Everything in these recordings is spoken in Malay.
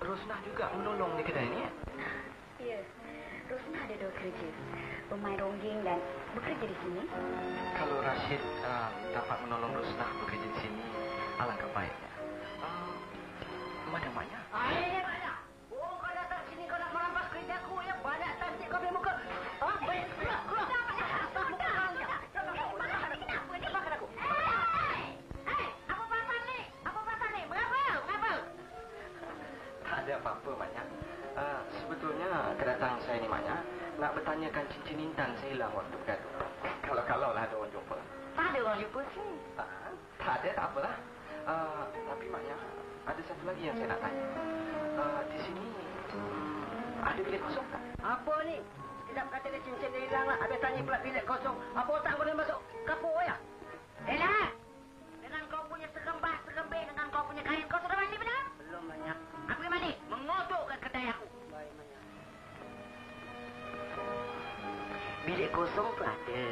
Rosnah juga menolong di kedai ini? Ya, Rosnah ada 2 kerja. Pemain ronggeng dan bekerja di sini. Kalau Rashid dapat menolong Rosnah bekerja di sini, alangkah baiknya. Mana maknya? Ini maknya. Oh, kau datang sini kau nak merampas kerjaku yang banyak cantik kau punya muka. Baik, keluar. Ada apa-apa, Maknya. Sebetulnya kedatangan saya ni, Maknya, nak bertanyakan cincin intan saya hilang waktu bergaduh. Kalau lah ada orang jumpa. Tak ada orang jumpa sini. Tak ada, tak apalah. Tapi, Maknya, ada satu lagi yang saya nak tanya. Di sini ada bilik kosong tak? Apa ni? Sekejap kata dia cincin dia hilang lah. Habis tanya pula bilik kosong. Apa tak boleh masuk kapur ya? Elah! Dengan kau punya sekembih dengan kau punya kain, kau sudah mandi benar? Belum banyak. Aku pergi mandi. Mengodok ke kedai aku. Baik, banyak. Bilik kosong tu ada.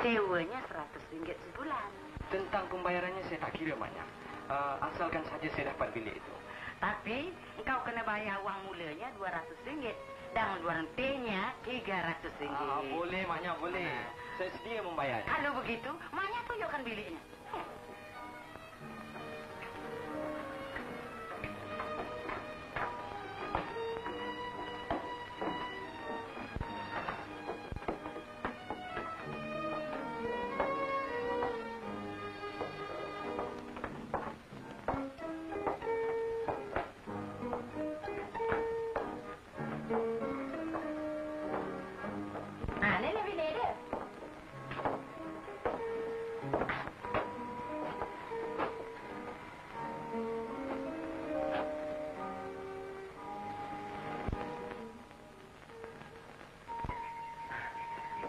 Sewanya RM100 sebulan. Tentang pembayarannya saya tak kira, Maknya. Asalkan saja saya dapat bilik itu. Tapi kau kena bayar wang mulanya RM200 dan luaran P-nya RM300. Boleh, Maknya, boleh. Saya sedia membayar. Kalau begitu, Maknya tunjukkan biliknya.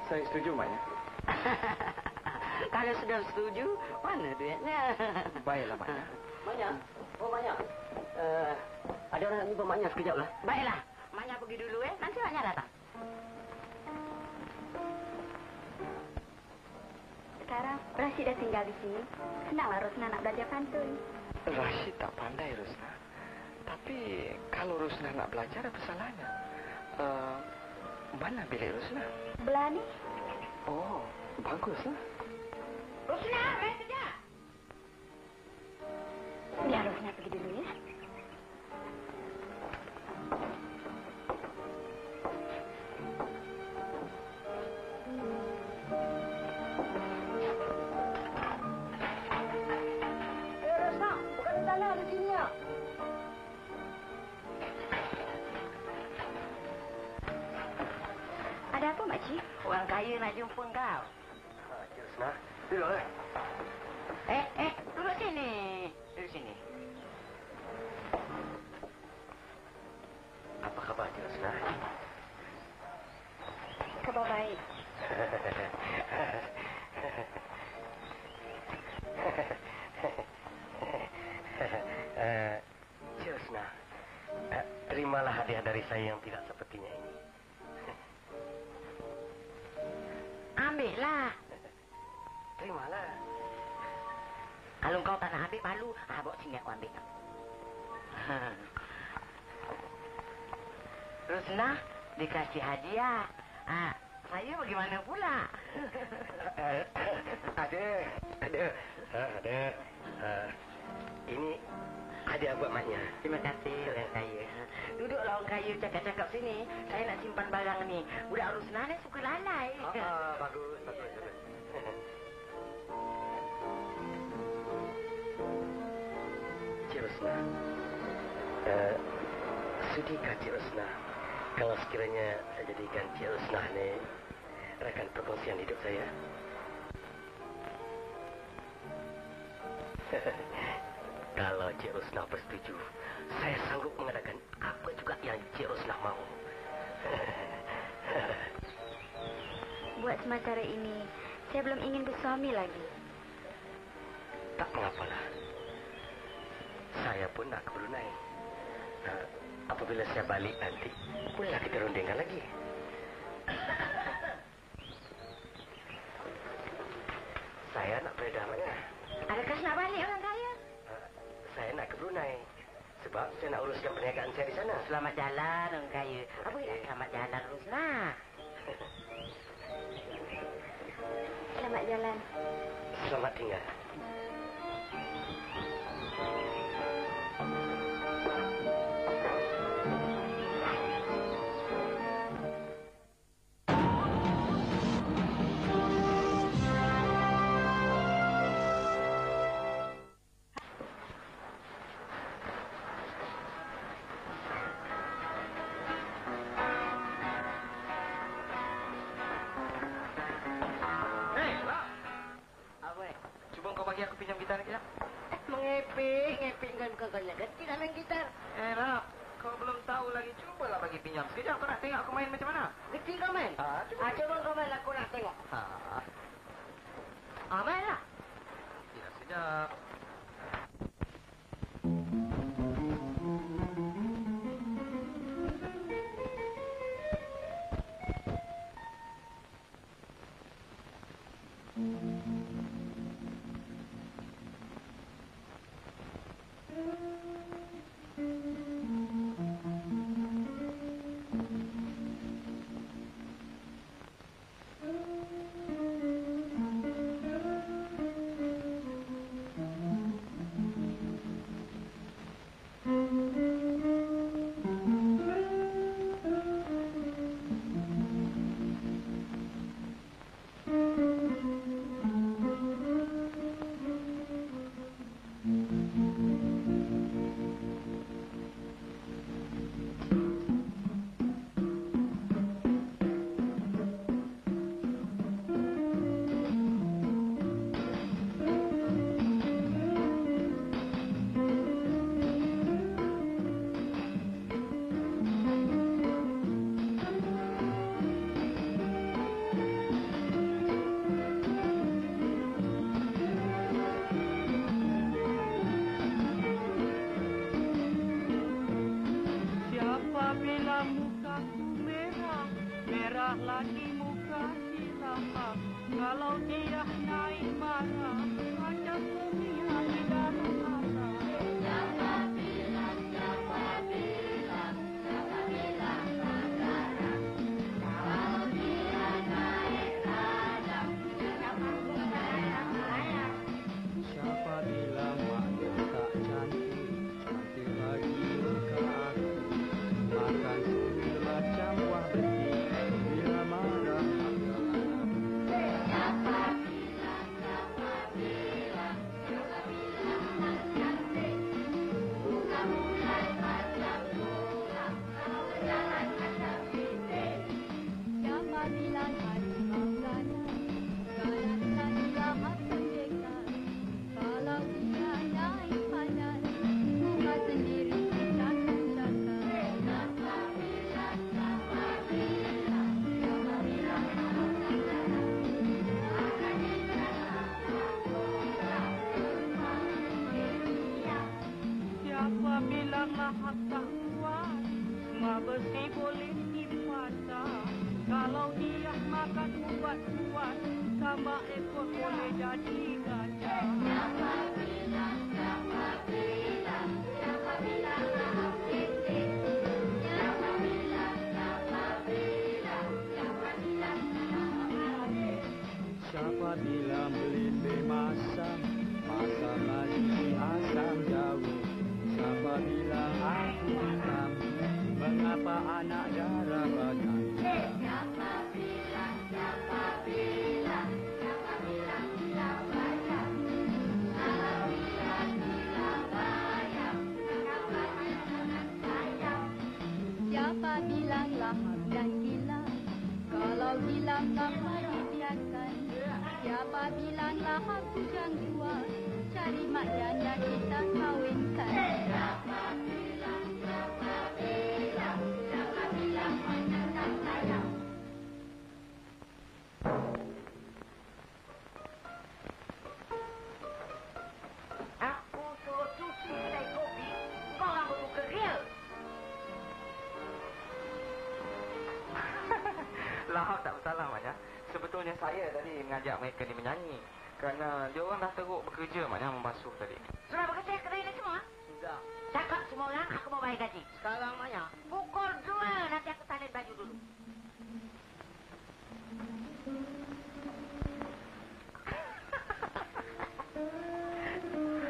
Saya setuju, Maknya. Kalau sudah setuju, mana duitnya? Baiklah, Maknya. Maknya? Oh, Maknya. Ada orang nak jumpa Maknya sekejap lah. Baiklah. Maknya pergi dulu, nanti Maknya datang. Sekarang Rashid dah tinggal di sini. Senanglah Rosnah nak belajar pantun. Rashid tak pandai, Rosnah. Tapi kalau Rosnah nak belajar, apa salahnya? Mana bilik Rosnah? Belah ni. Oh, baguslah. Rosnah, main sekejap. Biar Rosnah pergi dulu ya. Rosnah, bukan di sana, di sini ya. Ada apa, Makcik? Orang kaya nak jumpa kau. Cik Rosnah, duduklah. Duduk sini. Duduk sini. Apa khabar, Cik Rosnah? Khabar baik. Cik Rosnah, terimalah hadiah dari saya yang tidak sepertinya ini. Ambillah. Terimalah. Kalau kau tak nak ambil malu, bawa sini aku ambil. Rosnah dikasih hadiah. Saya bagaimana pula? Ada. Ini hadiah buat maknya. Terima kasih orang kaya. Duduklah orang kaya cakap-cakap sini. Saya nak simpan barang ni. Budak Rosnah ni suka lalai. Bagus. Cik Rosnah, sudikah Cik Rosnah Kalau sekiranya saya jadikan Cik Rusnah ni rakan perkongsian hidup saya. Kalau Cik Rusnah bersetuju, saya sanggup mengadakan apa juga yang Cik Rusnah mahu. Buat sementara ini, saya belum ingin bersuami lagi. Tak mengapalah. Saya pun nak ke Brunei. Apabila saya balik nanti, bolehlah kita rundingkan lagi. Saya nak beredar mana? Adakah nak balik orang kaya? Saya nak ke Brunei. Sebab saya nak uruskan perniagaan saya di sana. Selamat jalan orang kaya. Apa yang selamat jalan Rusnah? Selamat jalan. Selamat tinggal. Aku pinjam gitar kejap. Ngepik kan bukan kau nak ganti nak main gitar. Rap, kau belum tahu lagi. Cubalah bagi pinjam sekejap. Kau nak tengok aku main macam mana? Ganti kau main? Coba kau main, aku nak tengok. Main lah. Ya, sekejap. Siapa bilang bilang lahap dan gila. Kalau bilang lahap dibiarkan, siapa bilang lahap bujang tua? Cari mak janda kita kawinkan. Siapa bilang mana tak sayang. Aku suruh cuci kedai kopi. Kau orang berbuka grill. Lahap tak bersalah maknya. Sebetulnya saya tadi mengajak mereka ni menyanyi. Kerana dia orang dah teruk bekerja maknya membasuh tadi. Sudah bekerja kedai ni semua? Sudah. Cakap semua orang, aku mau bayar gaji. Sekarang maknya. Pukul 2 nanti aku salin baju dulu.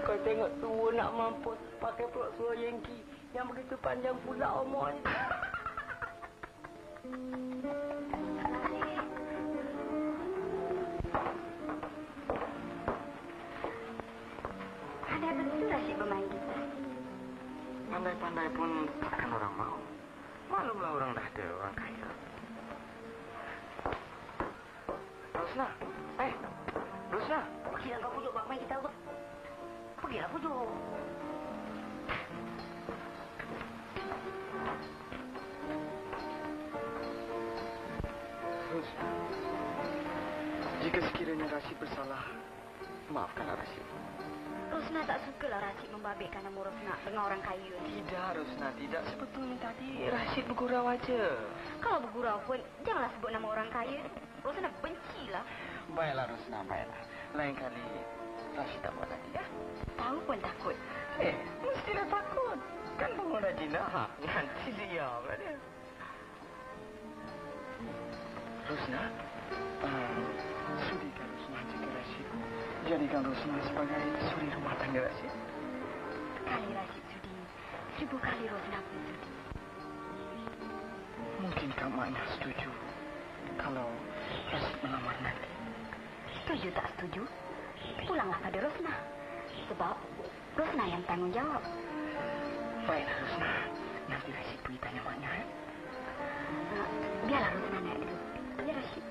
Kau tengok tua nak mampus pakai peluk suara Yankee yang begitu panjang pula umurnya. Pandai betul Rashid bermain gitar. Pandai-pandai pun takkan orang mau. Maklumlah orang dah ada, orang kaya. Rosna, Rosna. Pergilah kau pujuk bak main kita tu. Pergilah pujuk. Rosna, jika sekiranya Rashid bersalah, maafkanlah Rashid. Rosna tak sukalah Rashid membabitkan nama Rosna dengan orang kaya. Tidak, Rosna, tidak. Sebetulnya tadi Rashid bergurau aja. Kalau bergurau pun, janganlah sebut nama orang kaya. Rosna bencilah. Baiklah, Rosna, baiklah. Lain kali Rashid tak buat lagi, ya? Tahu pun takut. Mestilah takut. Kan pengguna jinah. Nanti diam lah dia. Rosna, sudikan Rosna jaga Rashid. Jadikan Rosna sebagai suri rumah tangga Rashid. Sekali Rashid sudi, 1000 kali Rosna pun sudi. Mungkinkah maknya setuju kalau Rashid melamar nanti? Setuju tak setuju? Pulanglah pada Rosna. Sebab Rosna yang tanggung jawab. Baiklah, Rosna. Nanti Rashid pergi tanya maknya, ya? Biarlah Rosna naik dulu. Ya, Rashid.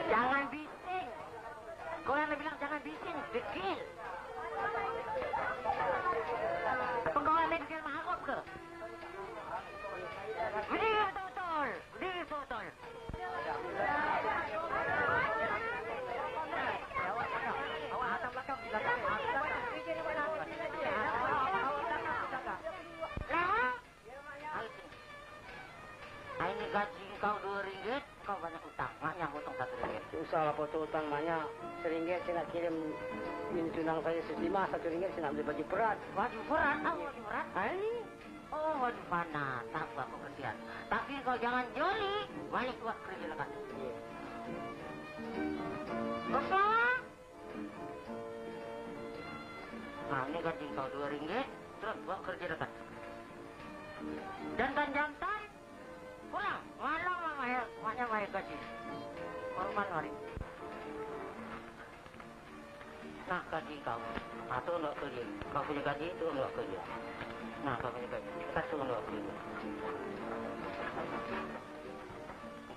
Jangan bising. Kau yang bilang jangan bising. Dekil. Pegawai negeri mangkuk ke? Berdiri betul-betul. Berdiri betul-betul. Awak atas belakang. Ini gaji kau RM2, kau banyak utang. Maknya potong RM1. Usahlah potong utang maknya. RM1 saya nak kirim ini tunang saya selimah. RM1 saya nak beli baju berat. Baju berat? Ah, baju berat? Ini. Oh, baju panas. Tak apa, aku kesian. Tapi kau jangan joli. Balik buat kerja lekat. Kosong. Nah, ini gaji kau RM2. Terus buat kerja lekat. Jantan-jantan. Pulang. Malam maknya bayar gaji. Korban hari. Nah, gaji kau. Itu untuk kerja. Kau punya gaji itu untuk kerja. Nah, kau punya gaji. Kita suruh untuk kerja.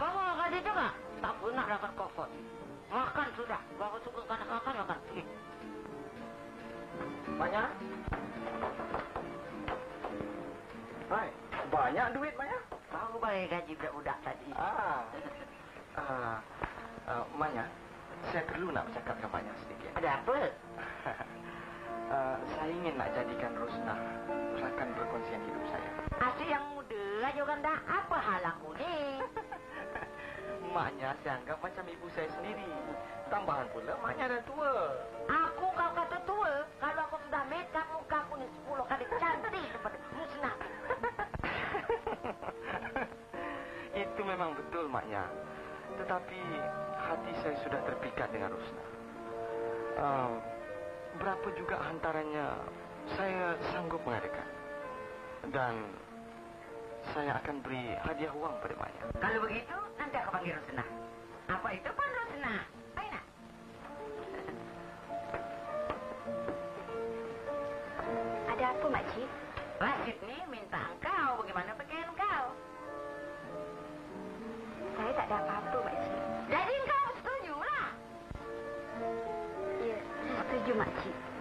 Kau mau gaji juga? Tak pernah dapat kofot. Makan sudah. Kau suka kanak makan. Banyak? Hai, banyak duit banyak? Kau bayar gaji budak-budak tadi. Manya, saya perlu nak bercakap dengan Manya sedikit. Ada apa? Saya ingin nak jadikan Rosna rakan perkongsian hidup saya. Asyik yang muda aja kan dah. Apa hal aku ni? Maknya saya anggap macam ibu saya sendiri. Tambahan pula, maknya dah tua. Aku kau kata tua. Kalau aku sudah make up, muka aku ni 10 kali cantik daripada Rosna. Itu memang betul, maknya. Tetapi hati saya sudah terpikat dengan Rosna. Berapa juga hantarannya saya sanggup mengadakan. Dan saya akan beri hadiah uang pada Maya. Kalau begitu, nanti aku panggil Rosna. Apa itu pun Rosna? makcik.